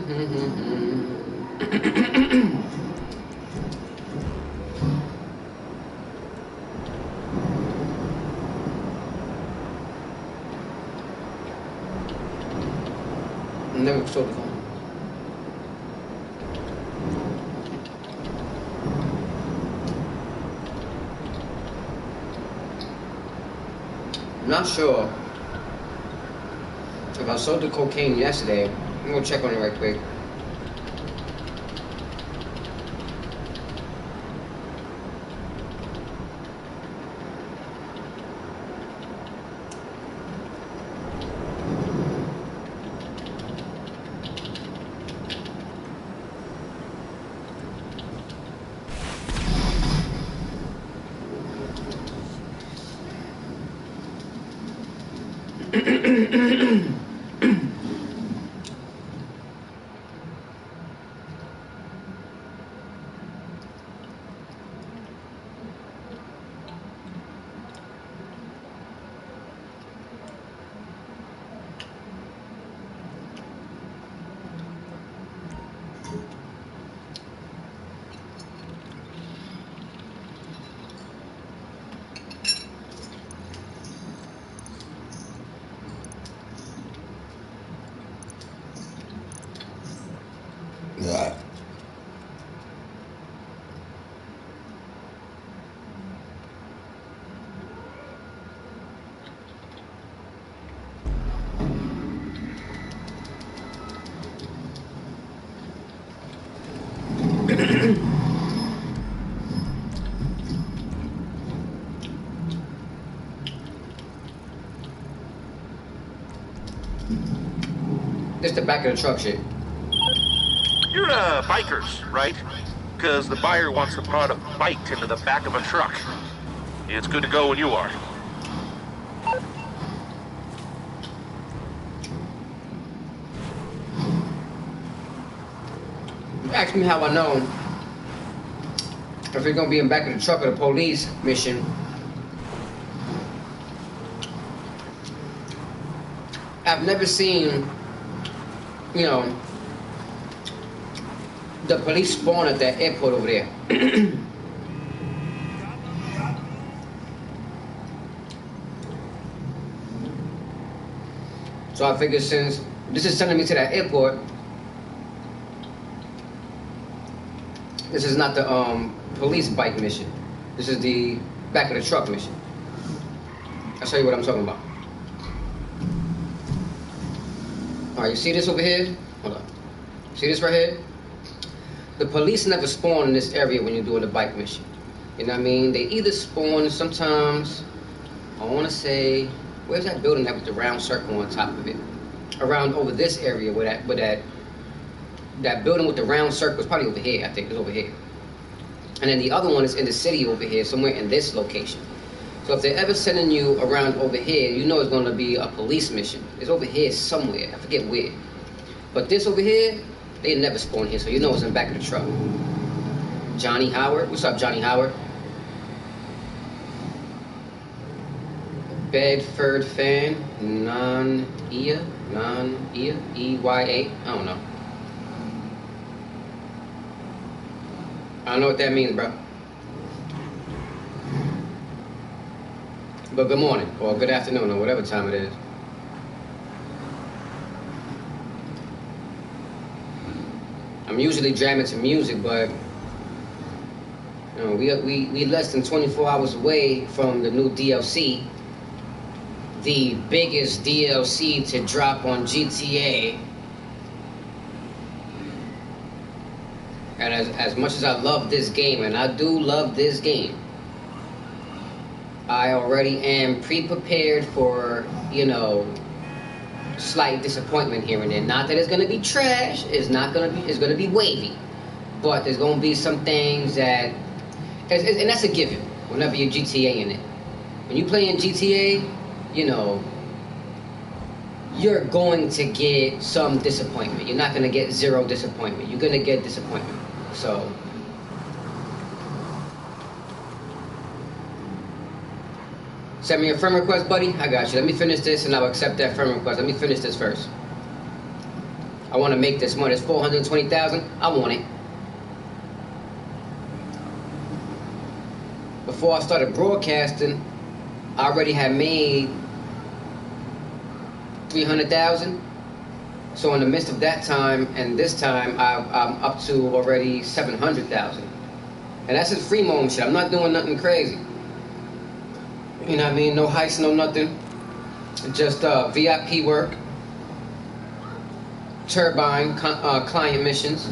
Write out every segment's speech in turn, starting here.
Never sold the phone. I'm not sure if I sold the cocaine yesterday. I'm gonna check on it right quick. Yeah. This the back of the truck shit. You're bikers, right? Because the buyer wants to prod a bike into the back of a truck. It's good to go when you are. You asked me how I know if it's gonna be in the back of the truck of the police mission. I've never seen, you know, the police spawn at that airport over there. So I figured since this is sending me to that airport, this is not the police bike mission. This is the back of the truck mission. I'll show you what I'm talking about. Alright, you see this over here? Hold on. See this right here? The police never spawn in this area when you're doing the bike mission. You know what I mean? They either spawn sometimes, I want to say, where's that building that with the round circle on top of it? Around over this area where that building with the round circle is probably over here, I think it's over here. And then the other one is in the city over here, somewhere in this location. So if they're ever sending you around over here, you know it's going to be a police mission. It's over here somewhere, I forget where. But this over here, they never spawn here, so you know it's in the back of the truck. Johnny Howard, what's up, Johnny Howard? Bedford fan, non-EYA, E-Y-A, I don't know. I don't know what that means, bro. But good morning, or good afternoon, or whatever time it is. I'm usually jamming to music, but you know, we less than 24 hours away from the new DLC, the biggest DLC to drop on GTA. And as much as I love this game, and I do love this game, I already am pre-prepared for, you know, slight disappointment here and there. Not that it's gonna be trash. It's gonna be wavy, but there's gonna be some things that, and that's a given. Whenever you're GTA in it, when you play in GTA, you know, you're going to get some disappointment. You're not gonna get zero disappointment. You're gonna get disappointment. So. Send me a friend request, buddy. I got you. Let me finish this and I'll accept that friend request. Let me finish this first. I want to make this money. It's $420,000. I want it. Before I started broadcasting, I already had made $300,000. So in the midst of that time and this time, I'm up to already $700,000. And that's just free moment shit. I'm not doing nothing crazy. You know what I mean? No heist, no nothing. Just VIP work, turbine client missions.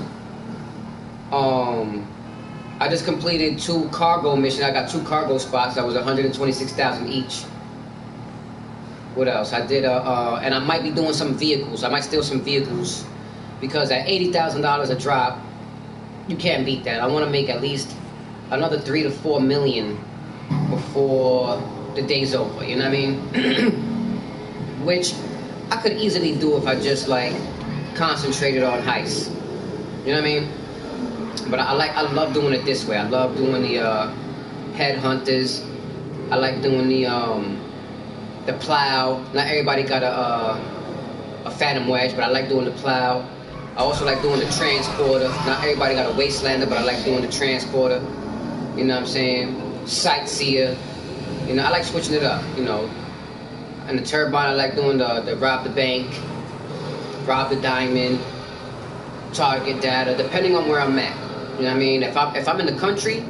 I just completed 2 cargo missions. I got 2 cargo spots. That was $126,000 each. What else? I did and I might be doing some vehicles. I might steal some vehicles because at $80,000 a drop, you can't beat that. I want to make at least another 3 to 4 million before the day's over. You know what I mean? Which I could easily do if I just like concentrated on heists. You know what I mean? But I love doing it this way. I love doing the headhunters. I like doing the plow. Not everybody got a phantom wedge, but I like doing the plow. I also like doing the transporter. Not everybody got a wastelander, but I like doing the transporter. You know what I'm saying? Sightseer. You know, I like switching it up. You know, and the turbine, I like doing the rob the bank, rob the diamond, target data, depending on where I'm at. You know what I mean? If I'm in the country,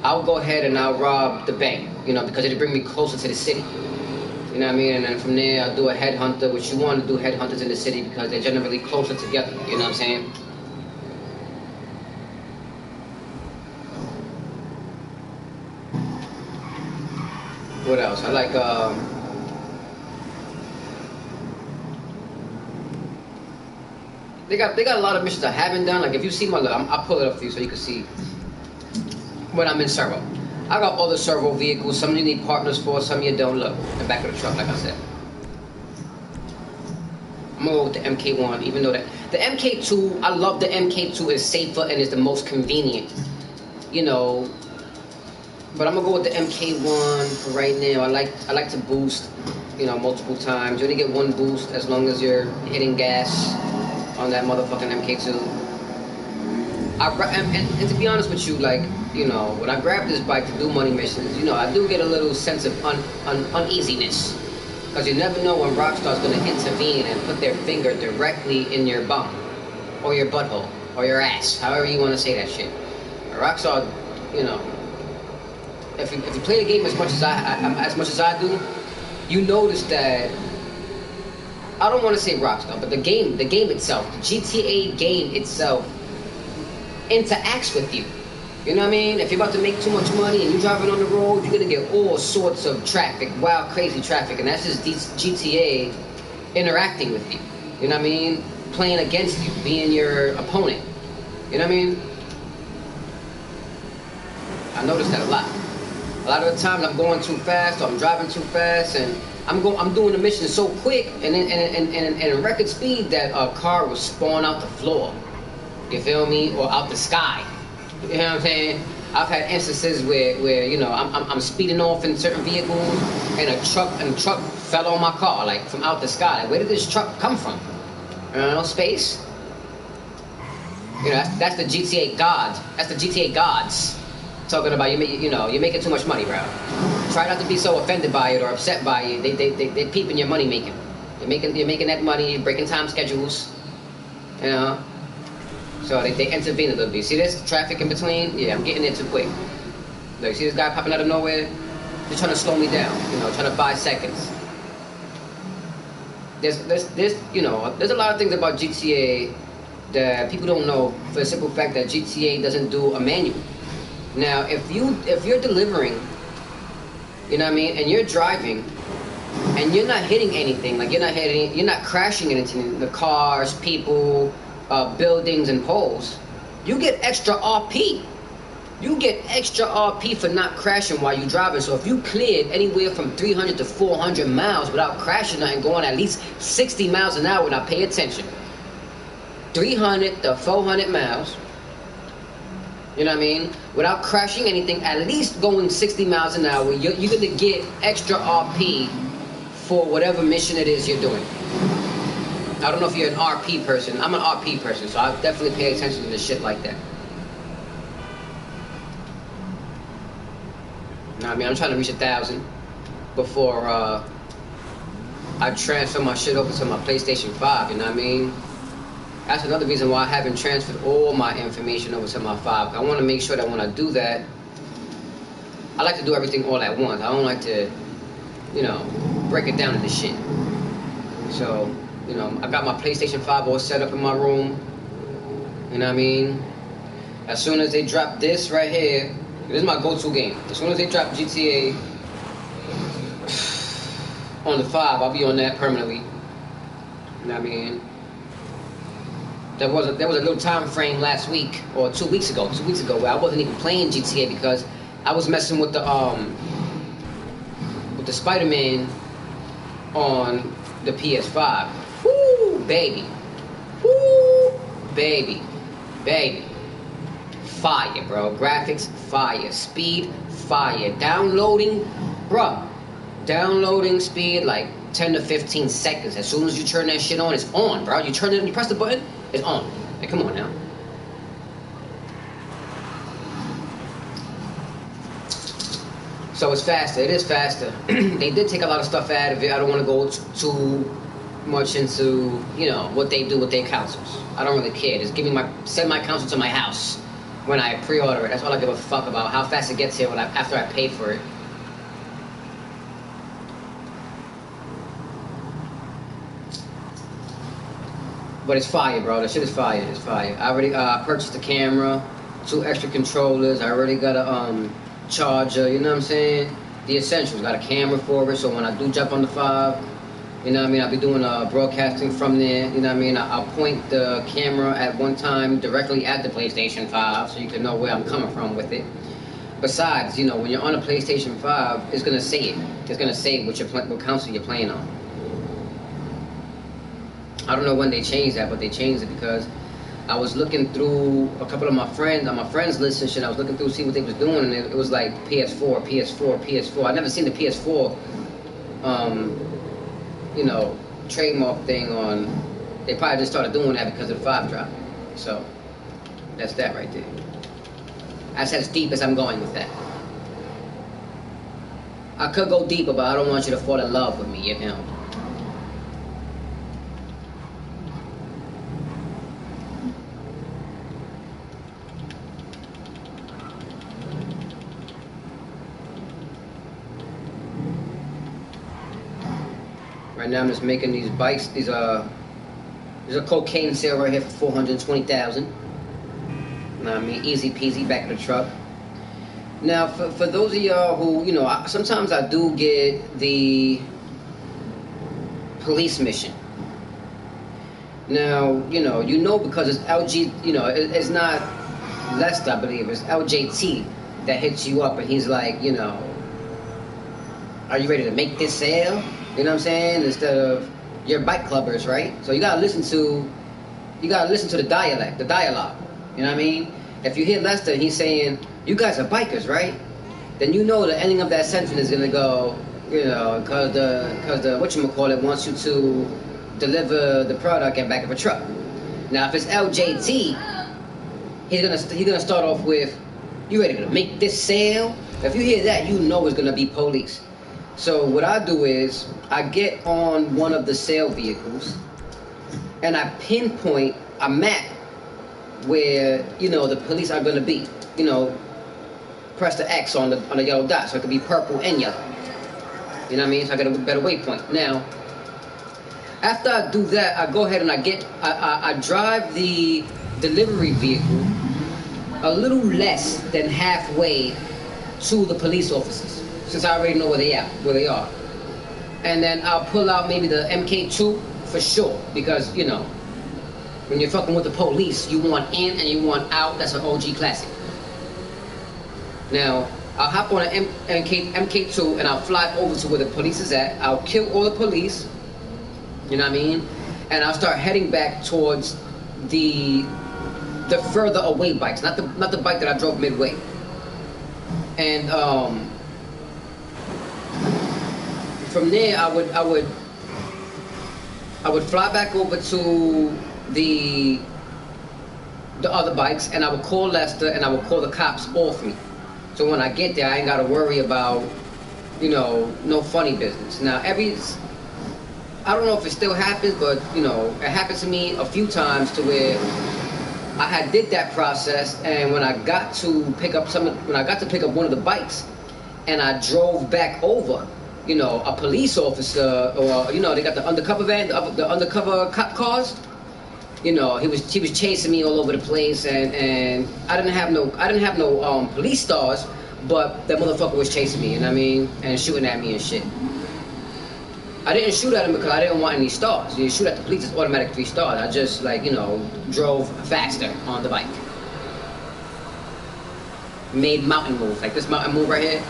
I'll go ahead and I'll rob the bank. You know, because it'll bring me closer to the city. You know what I mean? And then from there, I'll do a headhunter, which you want to do headhunters in the city because they're generally closer together. You know what I'm saying? What else? I like, they got a lot of missions I haven't done. Like if you see my, I'll pull it up for you so you can see when I'm in servo. I got all the servo vehicles. Some you need partners for, some you don't. Look, the back of the truck, like I said. I'm gonna go with the MK1, even though the MK2, I love the MK2. It's safer and it's the most convenient, you know. But I'm gonna go with the MK1 for right now. I like to boost, you know, multiple times. You only get 1 boost as long as you're hitting gas on that motherfucking MK2. And to be honest with you, like, you know, when I grab this bike to do money missions, you know, I do get a little sense of uneasiness. Because you never know when Rockstar's going to intervene and put their finger directly in your bum, or your butthole, or your ass, however you want to say that shit. Rockstar, you know, if you play the game as much as I do, you notice that, I don't want to say Rockstar, but the game itself, the GTA game itself, interacts with you. You know what I mean? If you're about to make too much money and you're driving on the road, you're gonna get all sorts of traffic, wild, crazy traffic, and that's just GTA interacting with you. You know what I mean? Playing against you, being your opponent. You know what I mean? I notice that a lot. A lot of the times I'm going too fast or I'm driving too fast and I'm doing the mission so quick and in record speed that a car will spawn out the floor. You feel me? Or out the sky. You know what I'm saying? I've had instances where you know I'm speeding off in certain vehicles and a truck fell on my car, like from out the sky. Like, where did this truck come from? You know, space. You know, that's the GTA gods. That's the GTA gods talking about you're making too much money, bro. Try not to be so offended by it or upset by it. They peeping your money making. You're making that money. You're breaking time schedules. You know. So they intervene a little bit. See this traffic in between? Yeah, I'm getting there too quick. Look, see this guy popping out of nowhere? They're trying to slow me down, you know, trying to buy seconds. There's you know, there's a lot of things about GTA that people don't know for the simple fact that GTA doesn't do a manual. Now, if you're delivering, you know what I mean, and you're driving, and you're not hitting anything, like you're not crashing anything, the cars, people, buildings and poles, you get extra RP. You get extra RP for not crashing while you're driving. So if you cleared anywhere from 300 to 400 miles without crashing and going at least 60 miles an hour, now pay attention. 300 to 400 miles, you know what I mean, without crashing anything, at least going 60 miles an hour, you're going to get extra RP for whatever mission it is you're doing. I don't know if you're an RP person. I'm an RP person, so I definitely pay attention to shit like that. You know what I mean? I'm trying to reach 1,000 before I transfer my shit over to my PlayStation 5, you know what I mean? That's another reason why I haven't transferred all my information over to my 5. I want to make sure that when I do that, I like to do everything all at once. I don't like to, you know, break it down into shit. So, you know, I got my PlayStation 5 all set up in my room. You know what I mean? As soon as they drop this right here, this is my go-to game. As soon as they drop GTA on the 5, I'll be on that permanently. You know what I mean? There was a little time frame last week or 2 weeks ago where I wasn't even playing GTA because I was messing with the Spider-Man on the PS5. Woo, baby. Woo, baby. Baby. Fire, bro. Graphics, fire. Speed, fire. Downloading, bro. Downloading speed like 10 to 15 seconds. As soon as you turn that shit on, it's on, bro. You turn it and you press the button, it's on. Hey, come on now. So it's faster. It is faster. They did take a lot of stuff out of it. I don't want to go too much into, you know, what they do with their consoles. I don't really care. Just send my console to my house when I pre-order it. That's all I give a fuck about. How fast it gets here after I pay for it. But it's fire, bro. That shit is fire. It's fire. I already purchased the camera, 2 extra controllers. I already got a charger. You know what I'm saying? The essentials. Got a camera for it, so when I do jump on the 5, you know what I mean? I'll be doing broadcasting from there. You know what I mean? I'll point the camera at one time directly at the PlayStation 5, so you can know where I'm coming from with it. Besides, you know, when you're on a PlayStation 5, it's gonna say it. It's gonna say what console you're playing on. I don't know when they changed that, but they changed it because I was looking through a couple of my friends, on my friends list and shit. I was looking through to see what they was doing, and it was like PS4, PS4, PS4. I've never seen the PS4, you know, trademark thing on. They probably just started doing that because of the 5 drop. So that's that right there. That's as deep as I'm going with that. I could go deeper, but I don't want you to fall in love with me, you know. Right now I'm just making these bikes. There's a cocaine sale right here for $420,000. You know what I mean? Easy peasy, back of the truck. Now, for those of y'all who, you know, sometimes I do get the police mission. Now, you know because it's LG, you know, it's not Lester, I believe. It's LJT that hits you up and he's like, you know, are you ready to make this sale? You know what I'm saying? Instead of your bike clubbers, right? So you gotta listen to the dialogue. You know what I mean? If you hear Lester and he's saying, "You guys are bikers, right?" Then you know the ending of that sentence is gonna go, you know, because the whatchamacallit wants you to deliver the product in back of a truck. Now if it's LJT, he's gonna start off with, "You ready to make this sale?" If you hear that, you know it's gonna be police. So what I do is I get on one of the sale vehicles and I pinpoint a map where, you know, the police are going to be. You know, press the X on the yellow dot so it could be purple and yellow. You know what I mean? So I get a better waypoint. Now, after I do that, I go ahead and I drive the delivery vehicle a little less than halfway to the police officers, since I already know where they are. And then I'll pull out maybe the MK2 for sure, because, you know, when you're fucking with the police, you want in and you want out. That's an OG classic. Now, I'll hop on an MK2 and I'll fly over to where the police is at. I'll kill all the police, you know what I mean? And I'll start heading back towards the further away bikes, not the bike that I drove midway. And from there, I would I would fly back over to the other bikes, and I would call Lester, and I would call the cops off me. So when I get there, I ain't got to worry about, you know, no funny business. Now, I don't know if it still happens, but, you know, it happened to me a few times to where I had did that process, and when I got to pick up one of the bikes, and I drove back over, you know, a police officer, or, you know, they got the undercover van, the undercover cop cars. You know, he was chasing me all over the place, and I didn't have no police stars, but that motherfucker was chasing me, you know what I mean, and shooting at me and shit. I didn't shoot at him because I didn't want any stars. You shoot at the police, it's automatic 3 stars. I just, like, you know, drove faster on the bike. Made mountain moves, like this mountain move right here.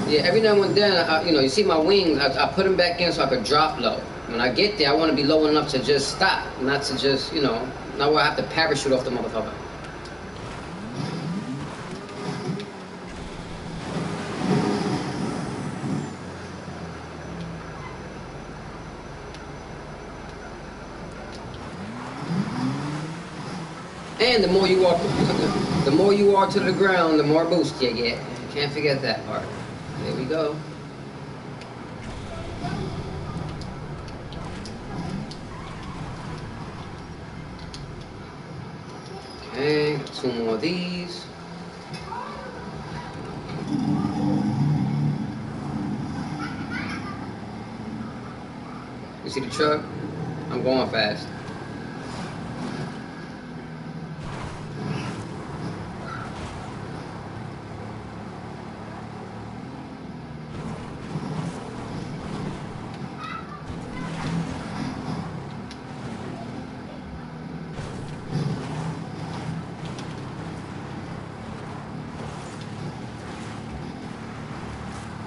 Yeah, every now and then, you know, you see my wings, I put them back in so I could drop low. When I get there, I want to be low enough to just stop, not to just, you know, not where I have to parachute off the motherfucker. And the more you are to the ground, the more boost you get. You can't forget that part. There we go. Okay, 2 more of these. You see the truck? I'm going fast.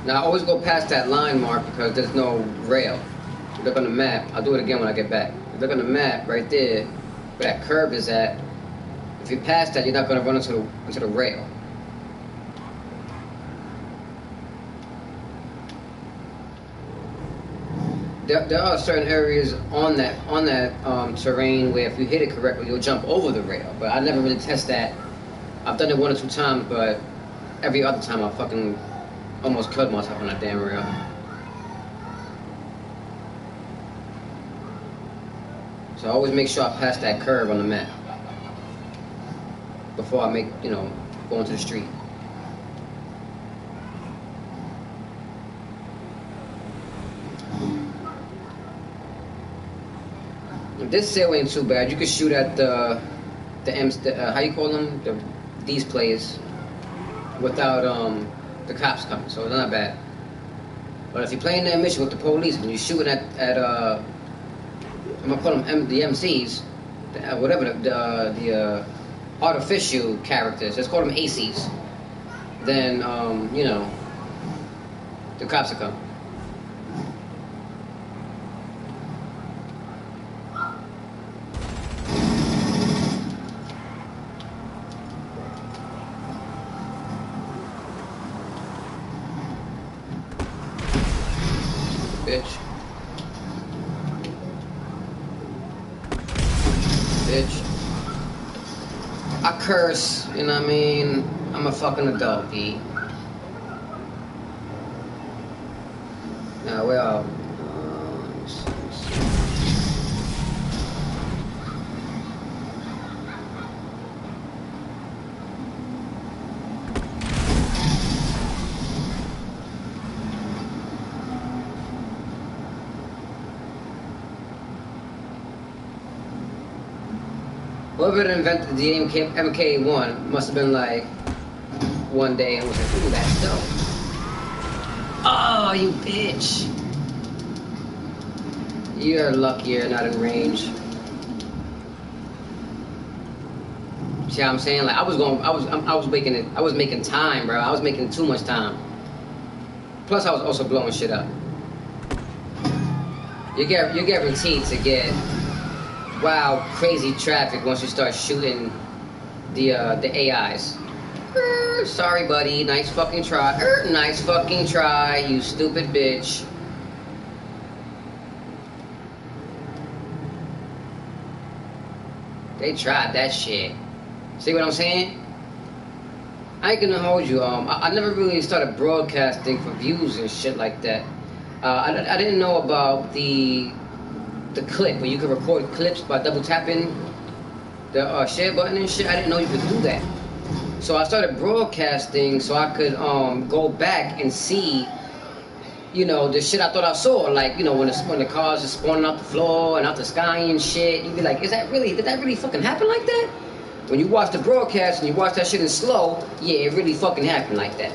Now I always go past that line mark because there's no rail. Look on the map. I'll do it again when I get back. Look on the map right there, where that curve is at. If you pass that, you're not going to run into the rail. There are certain areas on that terrain where if you hit it correctly, you'll jump over the rail. But I never really test that. I've done it 1 or 2 times, but every other time I fucking almost killed myself on that damn rail. So I always make sure I pass that curve on the map before I go into the street. This sail ain't too bad. You can shoot at the how you call them? These players without the cops coming, so it's not bad. But if you're playing that mission with the police and you're shooting at I'm gonna call them the MCs, whatever the artificial characters, let's call them ACs, then you know, the cops will come. Bitch. I curse, you know what I mean? I'm a fucking adult, B. Now, where are we? Whoever invented the MK1 must have been like one day and was like, ooh, that's dope. Oh, you bitch. You're lucky you're not in range. See how I'm saying? Like I was making time, bro. I was making too much time. Plus I was also blowing shit up. You're guaranteed to get wild, crazy traffic once you start shooting the AIs. Sorry, buddy. Nice fucking try. Nice fucking try, you stupid bitch. They tried that shit. See what I'm saying? I ain't gonna hold you. I never really started broadcasting for views and shit like that. I didn't know about the clip where you could record clips by double tapping the share button and shit. I didn't know you could do that. So I started broadcasting so I could go back and see, you know, the shit I thought I saw. Like, you know, when the cars are spawning out the floor and out the sky and shit, you'd be like, did that really fucking happen like that? When you watch the broadcast and you watch that shit in slow, yeah, it really fucking happened like that.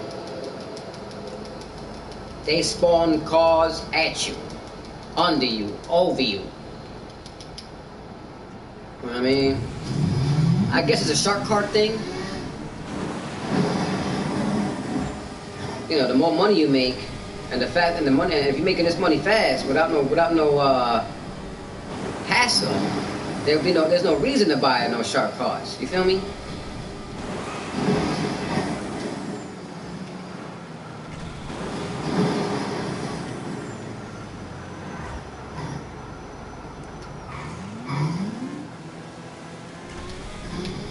They spawn cars at you, under you, over you. You know what I mean? I guess it's a shark card thing. You know, the more money you make, and the money, and if you're making this money fast without no hassle, there's no reason to buy no shark cards. You feel me?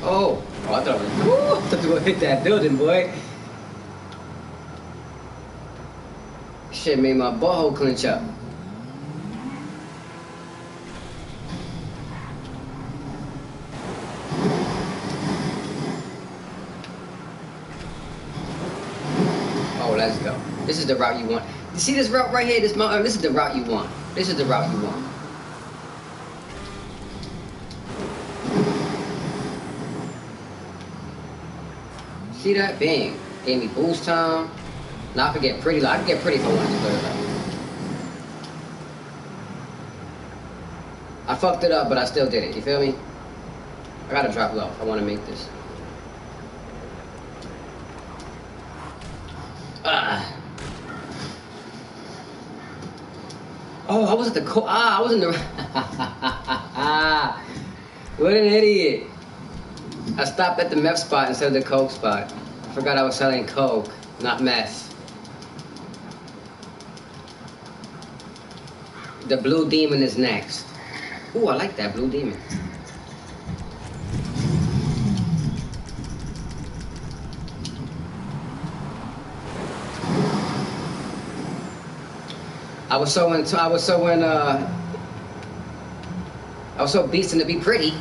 Oh, I thought I was gonna hit that building, boy. Shit made my butthole clench up. Oh, let's go. This is the route you want. You see this route right here, this mountain? This is the route you want. This is the route you want. See that? Bang. Gave me boost time. Now I can get pretty low. I can get pretty if I want to clear it up. I fucked it up, but I still did it. You feel me? I gotta drop low. I want to make this. Oh, I was at the I was in the. What an idiot! I stopped at the meth spot instead of the coke spot. I forgot I was selling coke, not meth. The blue demon is next. Ooh, I like that blue demon. I was so beasting to be pretty.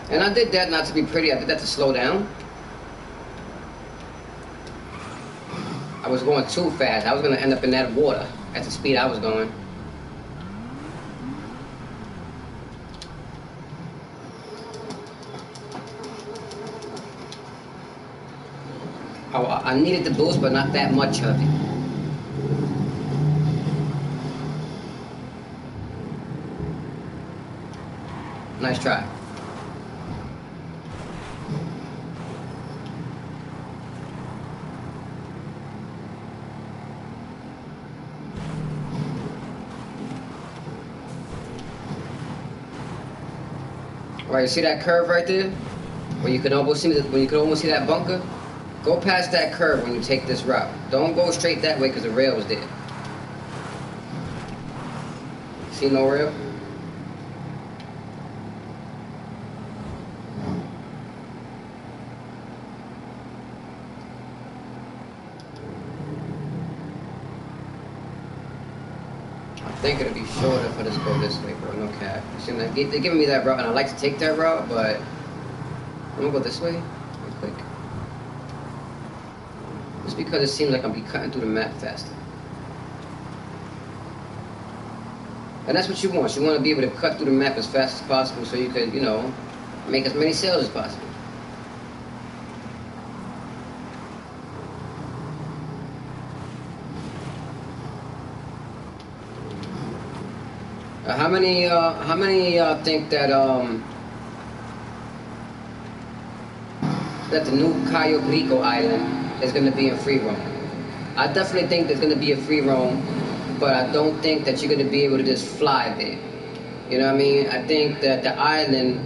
And I did that not to be pretty, I did that to slow down. I was going too fast. I was gonna end up in that water at the speed I was going. I needed the boost, but not that much of it. Nice try. Right, you see that curve right there? Where you can almost see that bunker? Go past that curve when you take this route. Don't go straight that way because the rail is there. See no rail? I think it'll be shorter for this to go this way, bro. No cap. See, they're giving me that route, and I like to take that route, but I'm gonna go this way real quick. Just because it seems like I'll be cutting through the map faster. And that's what you want. You want to be able to cut through the map as fast as possible so you could, you know, make as many sales as possible. How many of y'all think that that the new Cayo Perico Island is gonna be in free roam? I definitely think there's gonna be a free roam, but I don't think that you're gonna be able to just fly there. You know what I mean? I think that the island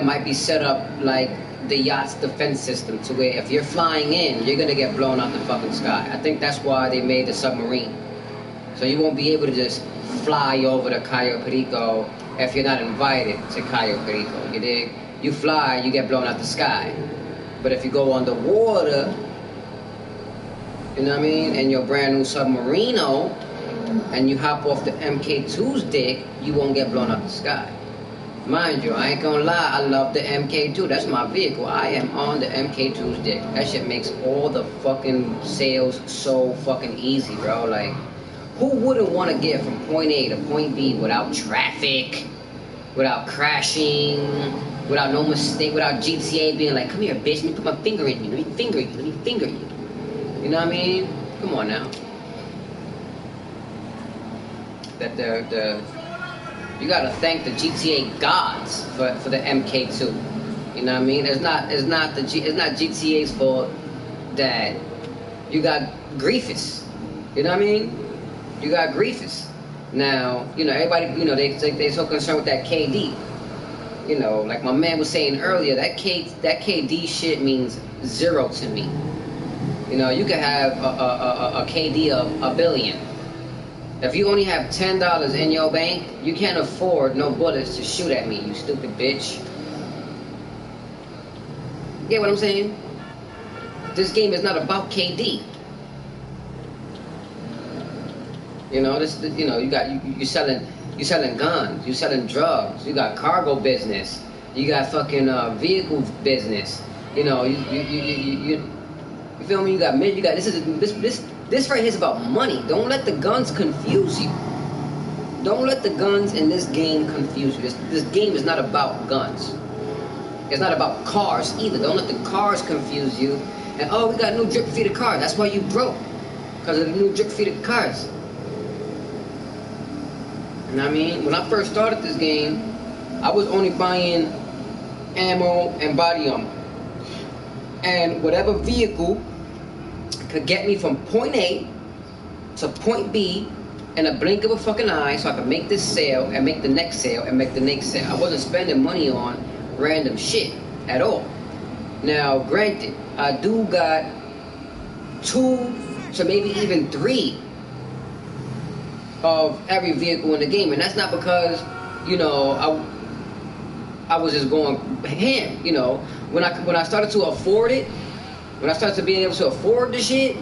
might be set up like the yacht's defense system, to where if you're flying in, you're gonna get blown out the fucking sky. I think that's why they made the submarine. So you won't be able to just fly over to Cayo Perico if you're not invited to Cayo Perico. You dig? You fly, you get blown out the sky. But if you go underwater, you know what I mean, and your brand new submarino, and you hop off the MK2's dick, you won't get blown out the sky. Mind you, I ain't gonna lie, I love the MK2. That's my vehicle. I am on the MK2's dick. That shit makes all the fucking sales so fucking easy, bro. Like, who wouldn't want to get from point A to point B without traffic, without crashing, without no mistake, without GTA being like, come here, bitch, let me put my finger in you, let me finger you, let me finger you. You know what I mean? Come on now. That you gotta thank the GTA gods for the MK2. You know what I mean? It's not GTA's fault that you got Griefus. You know what I mean? You got Griefus. Now, you know, everybody, you know, they so concerned with that KD. You know, like my man was saying earlier, that KD shit means zero to me. You know, you could have a KD of $1 billion. If you only have $10 in your bank, you can't afford no bullets to shoot at me, you stupid bitch. Get what I'm saying? This game is not about KD. You know, you're selling guns, you're selling drugs, you got cargo business, you got fucking vehicle business. You know, you feel me? You got this right here is about money. Don't let the guns confuse you. Don't let the guns in this game confuse you. This game is not about guns. It's not about cars either. Don't let the cars confuse you. And oh, we got new drip feeder cars. That's why you broke, because of the new drip feeder cars. You know what I mean? When I first started this game, I was only buying ammo and body armor. And whatever vehicle could get me from point A to point B in a blink of a fucking eye, so I could make this sale and make the next sale and make the next sale. I wasn't spending money on random shit at all. Now, granted, I do got 2 to maybe even 3 of every vehicle in the game, and that's not because, you know, I was just going ham. You know, when I started to afford it, when I started to being able to afford the shit,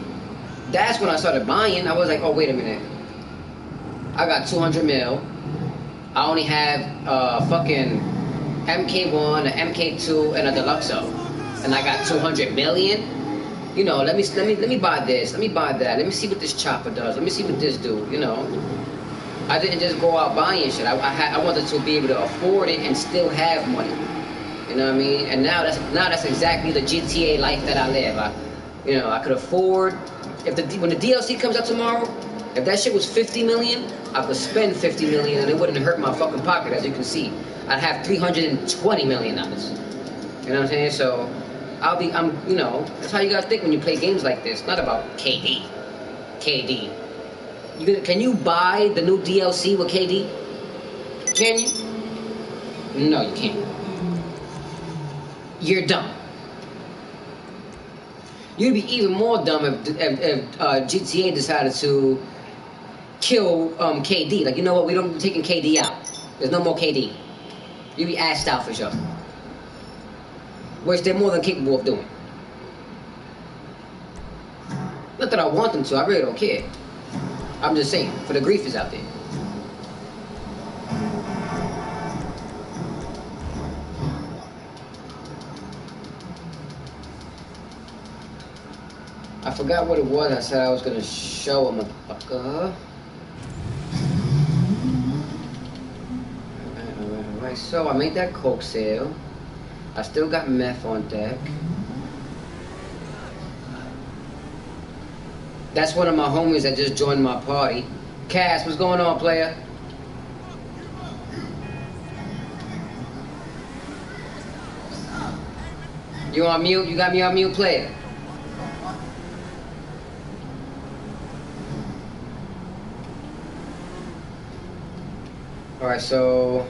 that's when I started buying. I was like, oh, wait a minute. I got 200 mil. I only have fucking MK1, an MK2, and a Deluxo, and I got 200 million. You know, let me buy this. Let me buy that. Let me see what this chopper does. Let me see what this do. You know, I didn't just go out buying shit. I wanted to be able to afford it and still have money. You know what I mean? And now that's exactly the GTA life that I live. I could afford, when the DLC comes out tomorrow, if that shit was 50 million, I could spend 50 million and it wouldn't hurt my fucking pocket. As you can see, I'd have $320 million. You know what I'm saying? So you know, that's how you gotta think when you play games like this. Not about KD. Can you buy the new DLC with KD? Can you? No, you can't. You're dumb. You'd be even more dumb if GTA decided to kill KD. Like, you know what? We're taking KD out. There's no more KD. You'd be assed out for sure. Which they're more than capable of doing. Not that I want them to. I really don't care. I'm just saying, for the griefers out there. I forgot what it was I said I was gonna show a motherfucker. Alright, so I made that coke sale. I still got meth on deck. That's one of my homies that just joined my party. Cass, what's going on, player? You on mute? You got me on mute, player. Alright, so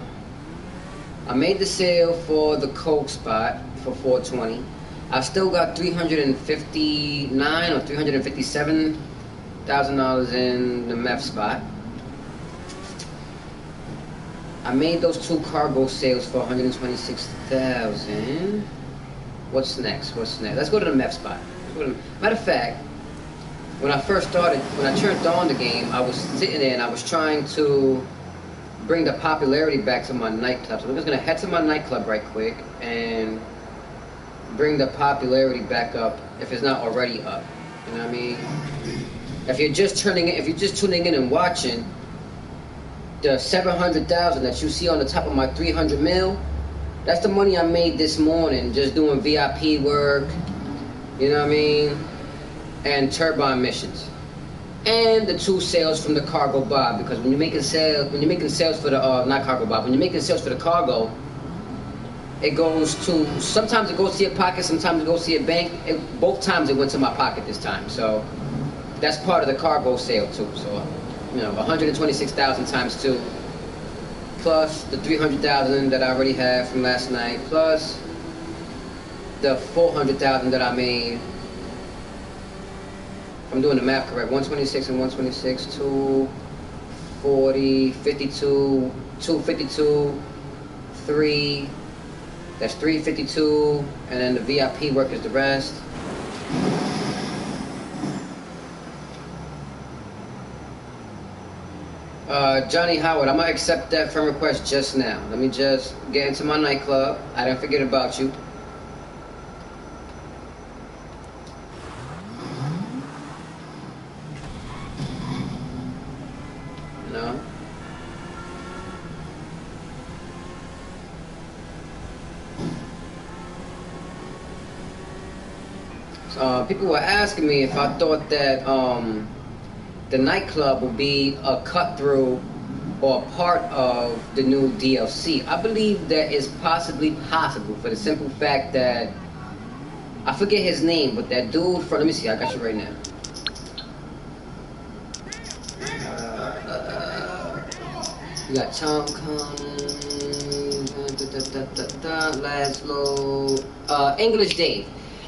I made the sale for the coke spot for $420. I've still got $359 or $357,000 in the meth spot. I made those 2 cargo sales for $126,000. What's next? Let's go to the meth spot. Matter of fact, when I first started, when I turned on the game, I was sitting there and I was trying to bring the popularity back to my nightclub. So I'm just gonna head to my nightclub right quick and bring the popularity back up if it's not already up. You know what I mean? If you're just tuning in and watching, the 700,000 that you see on the top of my 300 mil, that's the money I made this morning just doing VIP work, you know what I mean, and turbine missions, and the 2 sales from the cargo bob. Because when you're making sales for the not cargo bob, when you're making sales for the cargo, it goes to, sometimes it goes to your pocket, sometimes it goes to your bank. Both times it went to my pocket this time, so that's part of the cargo sale too. So, you know, 126,000 times 2, plus the 300,000 that I already had from last night, plus the 400,000 that I made. I'm doing the math correct. 126 and 126, 240, 52, 252, 3. That's 352, and then the VIP work is the rest. Johnny Howard, I'm gonna accept that friend request just now. Let me just get into my nightclub. I didn't forget about you. No. People were asking me if I thought that the nightclub would be a cut through or part of the new DLC. I believe that is possibly possible for the simple fact that I forget his name, but that dude from, let me see, I got you right now. You got Tom Collins, Laszlo, English Dave.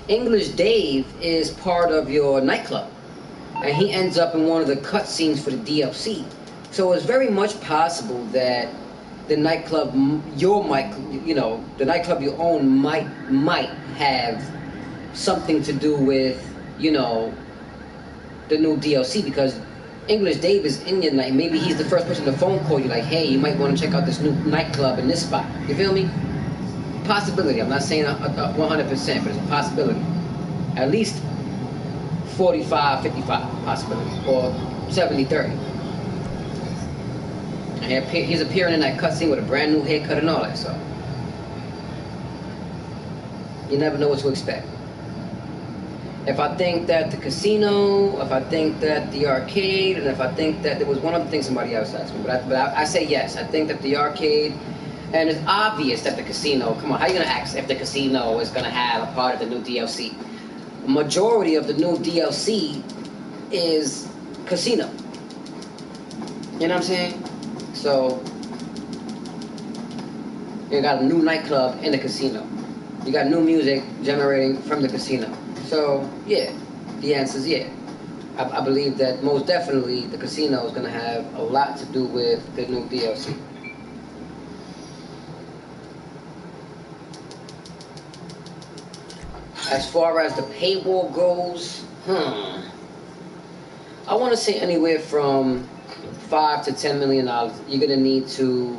English Dave is part of your nightclub, and he ends up in one of the cutscenes for the DLC. So it's very much possible that the nightclub, the nightclub you own might have something to do with, the new DLC, because English Dave is in your night. Maybe he's the first person to phone call you like, hey, you might want to check out this new nightclub in this spot. You feel me? Possibility. I'm not saying 100%, but it's a possibility. At least 45-55 possibility, or 70-30. And he's appearing in that cutscene with a brand new haircut and all that, so you never know what to expect. If I think that the casino, if I think that the arcade, and if I think that there was one other thing somebody else asked me, but I say yes. I think that the arcade, and it's obvious that the casino, come on, how are you going to ask if the casino is going to have a part of the new DLC? A majority of the new DLC is casino. You know what I'm saying? So, you got a new nightclub in the casino. You got new music generating from the casino. So, yeah, the answer is yeah. I believe that most definitely the casino is going to have a lot to do with the new DLC. As far as the paywall goes, I want to say anywhere from $5 to $10 million. You're going to need to,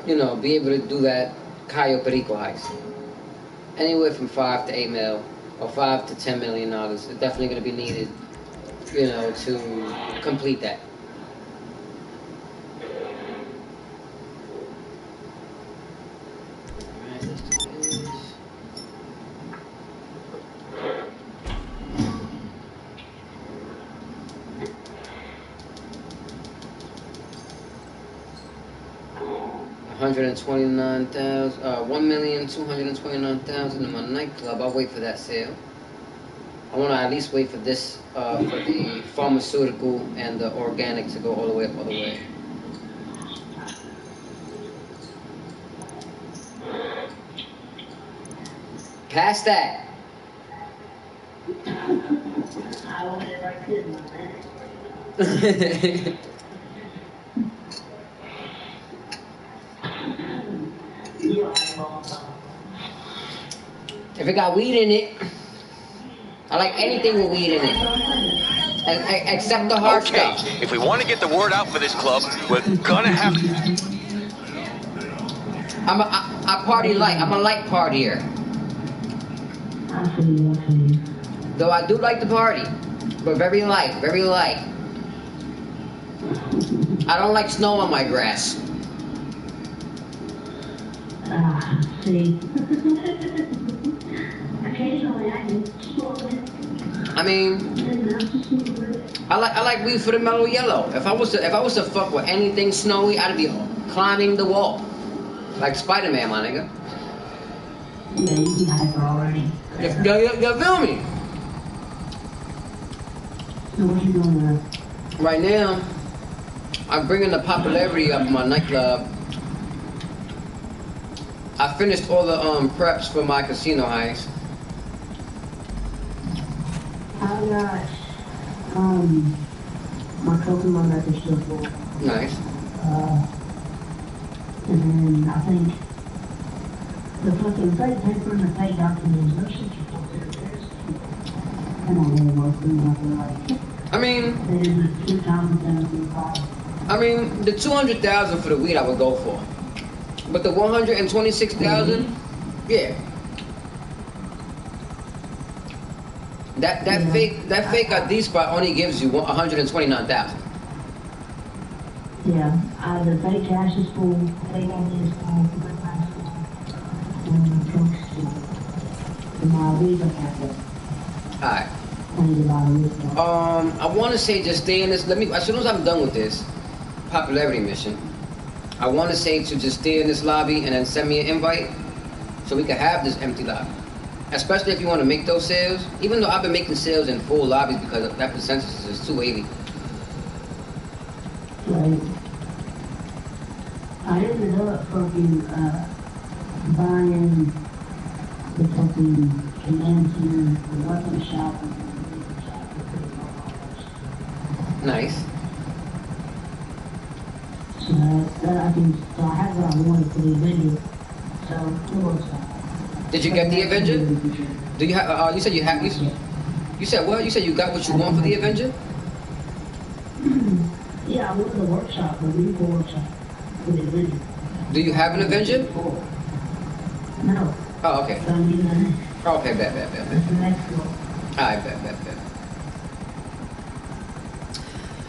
be able to do that Cayo Perico heist. Anywhere from 5 to 8 mil, or $5 to $10 million is definitely going to be needed, to complete that. 129,000, 1,229,000 in my nightclub. I'll wait for that sale. I want to at least wait for this, for the pharmaceutical and the organic to go all the way up, all the way. Pass that. I want it right there, man. If it got weed in it, I like anything with weed in it, except the hard stuff. If we want to get the word out for this club, we're gonna have to. I party light. I'm a light partier. Though I do like to party, but very light, very light. I don't like snow on my grass. See. I mean, I like weed for the mellow yellow. If I was to fuck with anything snowy, I'd be climbing the wall, like Spider-Man, my nigga. Yeah, you can hyper already. You feel me? So what you doing now? Right now, I'm bringing the popularity up in my nightclub. I finished all the preps for my casino heist. I got my Pokemon record still full. Nice. And then I think the fucking fake paper and the fake documents, those shit are full there. I don't really work with nothing like. I mean, They did it 2005. I mean, the 200,000 for the weed I would go for, but the 126,000, yeah. That fake ID spot only gives you 129,000. Yeah, the fake cash is full, fake ID is full, fake cash is full, and the truck's full. And my weed are half it. Alright. I need to buy a weed. I want to say just stay in this. As soon as I'm done with this popularity mission, I want to say to just stay in this lobby and then send me an invite so we can have this empty lobby. Especially if you want to make those sales. Even though I've been making sales in full lobbies because that percentage is 280. Right. I ended up fucking buying the fucking command center, the weapon shop, and the weapon shop for $30. Nice. So I have what I wanted for the Avenger. So it works out. Did you get the Avenger? Do you have? You said you have. You said what? You said you got what you want for the Avenger? Yeah, I went to the workshop, the vehicle workshop for the Avenger. Do you have an Avenger? No. Oh, okay. So I'm using it. Okay, bet. That's the next one. Alright, bet.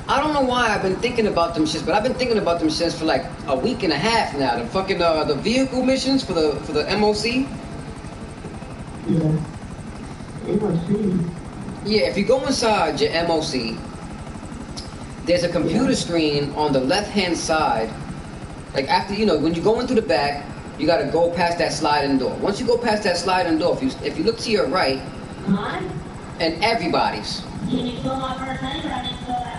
I don't know why I've been thinking about them shits, but I've been thinking about them shits for like a week and a half now. The fucking the vehicle missions for the MOC. Yeah. MOC. Yeah, if you go inside your MOC, there's a computer screen on the left-hand side. Like after, when you go into the back, you gotta go past that sliding door. Once you go past that sliding door, if you look to your right, Mine? and everybody's. Can you fill my first name or I need to fill it out?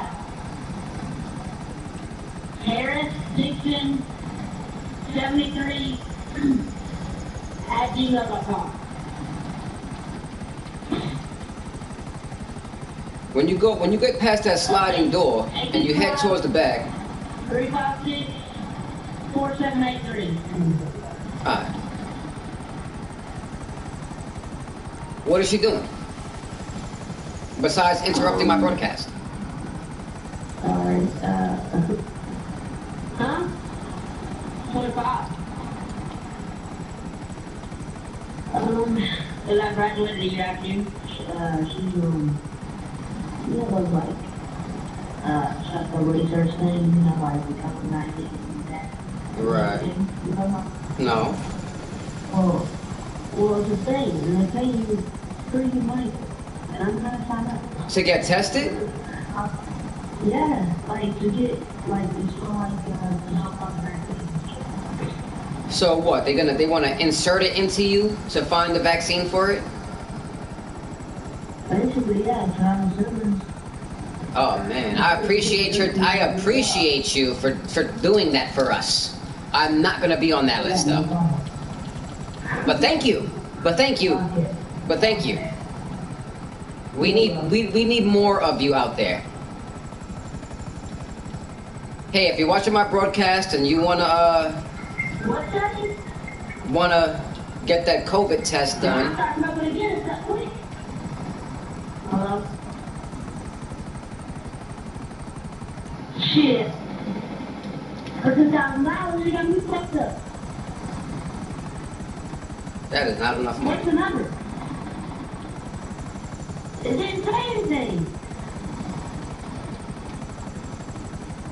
Harris Dixon 73 @gmail.com. When you get past that sliding door and you head towards the back. 356-4783. Alright. What is she doing? Besides interrupting my broadcast. Alright, huh? 25. Well, I graduated a year after you. She's, those like, the research thing, like the couple nights and that. Right. You know what? No. Well, it's a thing, and they pay you pretty good money, and I'm trying to sign up. To get tested? Yeah, like to get, like, it's for like, to help out the vaccine. So what? They want to insert it into you to find the vaccine for it? Basically, yeah, I'm assuming. Oh man, I appreciate you for doing that for us. I'm not gonna be on that list though. But thank you. But thank you. But thank you. We need more of you out there. Hey, if you're watching my broadcast and you wanna get that COVID test done. Hello? Shit. For $2,000, you got me fucked up. That is not enough money. What's the number? It didn't say anything.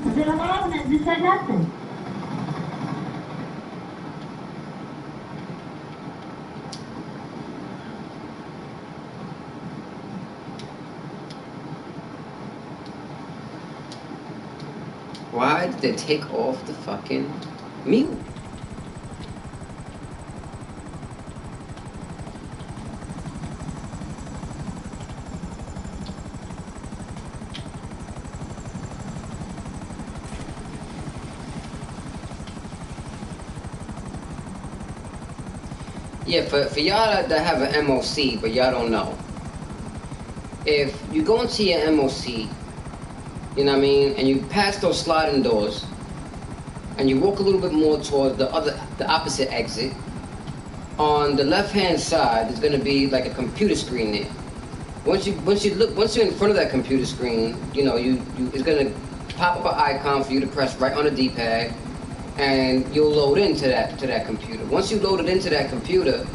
I said, hello, and it just said nothing. Why did they take off the fucking mute? Yeah, for y'all that have an MOC, but y'all don't know. If you go into your MOC, you know what I mean, and you pass those sliding doors, and you walk a little bit more towards the opposite exit, on the left-hand side, there's gonna be like a computer screen there. Once you're in front of that computer screen, you know, it's gonna pop up an icon for you to press right on the D-pad, and you'll load into that computer. Once you load it into that computer,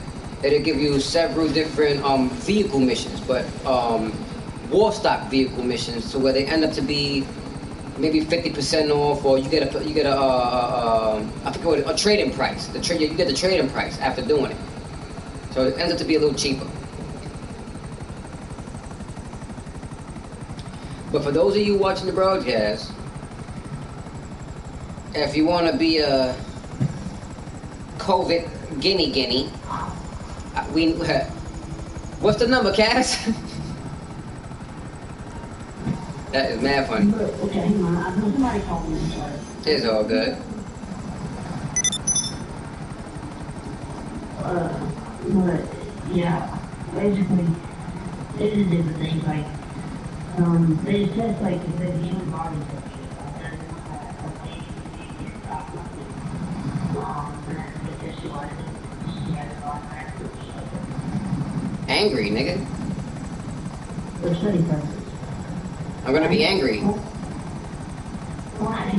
it'll give you several different vehicle missions, but war stock vehicle missions, to where they end up to be maybe 50% off, or you get a I forget what a trade-in price. You get the trade-in price after doing it, so it ends up to be a little cheaper. But for those of you watching the broadcast, if you want to be a COVID guinea, what's the number, Cass? That is mad funny. Okay, hang on. Somebody called me. I'm sorry. It's all good. But yeah, basically, it is different things like they test like if they human body Angry, nigga. for study purposes. I'm gonna be angry Why?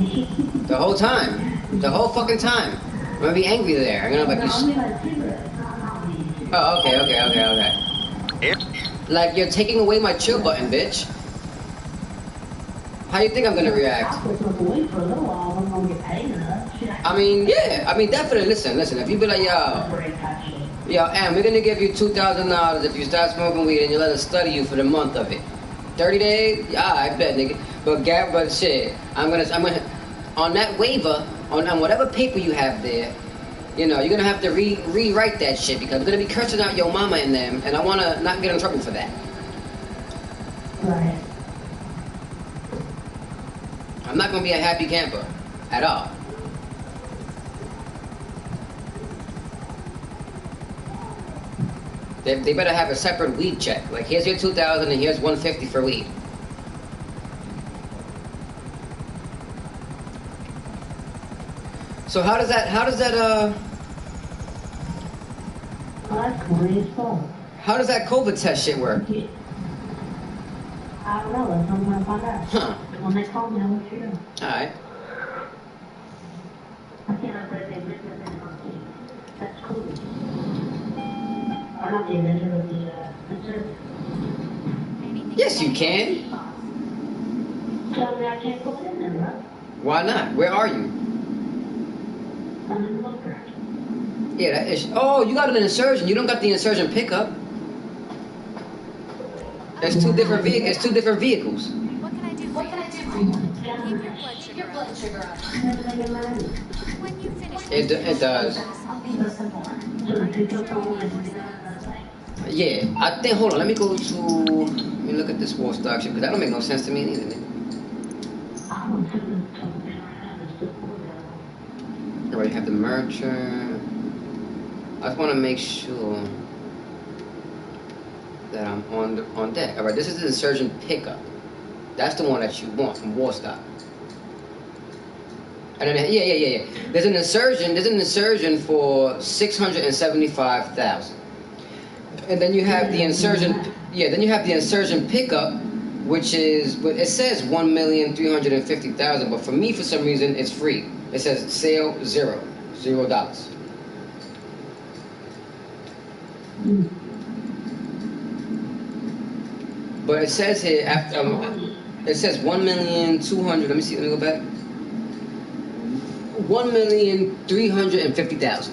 the whole time, the whole fucking time. I'm gonna be angry there. I'm gonna be like, oh, okay. Like, you're taking away my chill button, bitch. How do you think I'm gonna react? I mean, yeah. I mean, definitely. Listen. If you be like, yo, Am, we're gonna give you $2,000 if you start smoking weed and you let us study you for the month of it. 30 days? Yeah, I bet, nigga. But shit, I'm gonna, on that waiver, on whatever paper you have there, you know, you're gonna have to rewrite that shit, because I'm gonna be cursing out your mama and them, and I wanna not get in trouble for that. Right. I'm not gonna be a happy camper at all. They better have a separate weed check. Like, here's your 2,000 and here's 150 for weed. So how does that how does that COVID test shit work? I don't know. That's what I'm gonna find out. Huh. When they call me, I'll let you know. Alright. I can't say they did that. That's cool. Or not the inventor of the inserter. Yes, you can. Tell me I can't put it in there, right? Why not? Where are you? I'm in the locker. Yeah, that is. Oh, you got an insurgent. You don't got the insurgent pickup. It's two different vehicles. What can I do What can I do for you? Keep your blood sugar up. When you finish, It does. I'll leave us some more. Yeah, I think. Hold on, let me go to. Let me look at this war stock shit because that don't make no sense to me either. Nigga. I already have the merchant. I just want to make sure that I'm on deck. All right, this is the insurgent pickup. That's the one that you want from Warstock. And then yeah. There's an insurgent for 675,000. And then you have the insurgent. Yeah, then you have the insurgent pickup, which is, it says 1,350,000, but for me, for some reason, it's free. It says sale $0. But it says here after it says 1,200,000. Let me see. Let me go back. 1,350,000.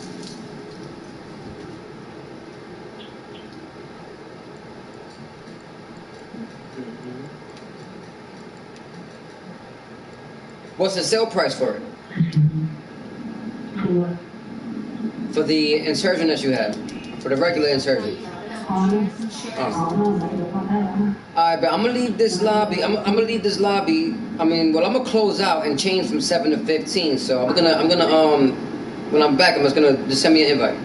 What's the sale price for it? For the insurgent that you have, for the regular insurgent. Alright, but I'm gonna leave this lobby. I'm gonna leave this lobby. I'm gonna close out and change from 7 to 15. So I'm gonna when I'm back, I'm just gonna send me an invite.